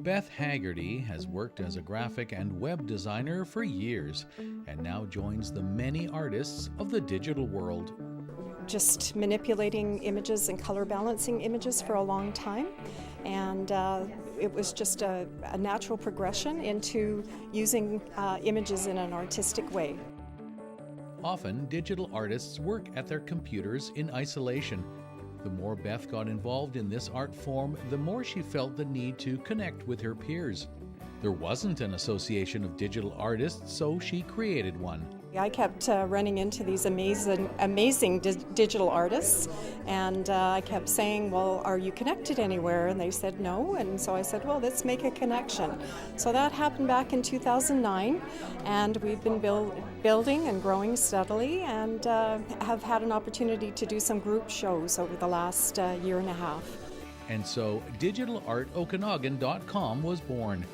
Beth Haggerty has worked as a graphic and web designer for years and now joins the many artists of the digital world. Just manipulating images and color balancing images for a long time, and it was just a natural progression into using images in an artistic way. Often, digital artists work at their computers in isolation. The more Beth got involved in this art form, the more she felt the need to connect with her peers. There wasn't an association of digital artists, so she created one. I kept running into these amazing digital artists, and I kept saying, well, are you connected anywhere? And they said no, and so I said, well, let's make a connection. So that happened back in 2009, and we've been building and growing steadily, and have had an opportunity to do some group shows over the last year and a half. And so digitalartokanagan.com was born.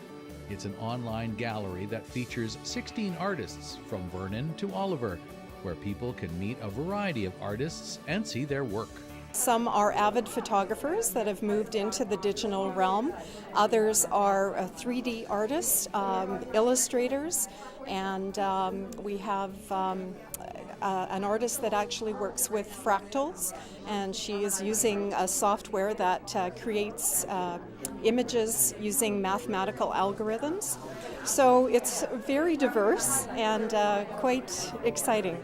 It's an online gallery that features 16 artists from Vernon to Oliver, where people can meet a variety of artists and see their work. Some are avid photographers that have moved into the digital realm. Others are 3D artists, illustrators, and we have an artist that actually works with fractals, and she is using a software that creates images using mathematical algorithms. So it's very diverse and quite exciting.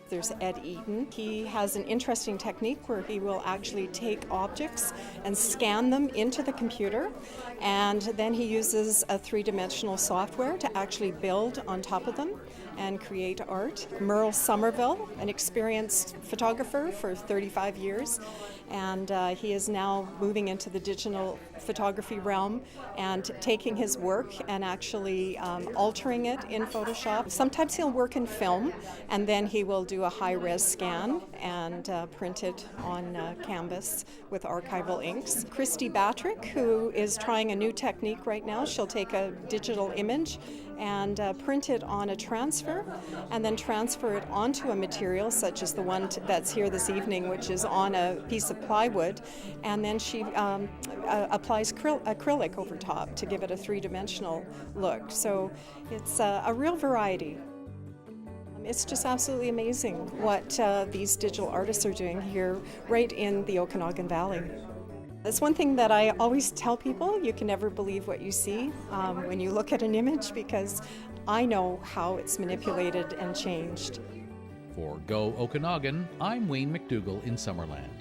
There's Ed Eaton. He has an interesting technique where he will actually take objects and scan them into the computer, and then he uses a three-dimensional software to actually build on top of them and create art. Merle Somerville, an experienced photographer for 35 years, and he is now moving into the digital photography realm and taking his work and actually altering it in Photoshop. Sometimes he'll work in film, and then he will do a high-res scan and print it on canvas with archival inks. Christy Batrick, who is trying a new technique right now, she'll take a digital image and print it on a transfer, and then transfer it onto a material such as the one that's here this evening, which is on a piece of plywood, and then she applies acrylic over top to give it a three-dimensional look. So it's a real variety. It's just absolutely amazing what these digital artists are doing here right in the Okanagan Valley. That's one thing that I always tell people: you can never believe what you see when you look at an image, because I know how it's manipulated and changed. For Go Okanagan, I'm Wayne McDougall in Summerland.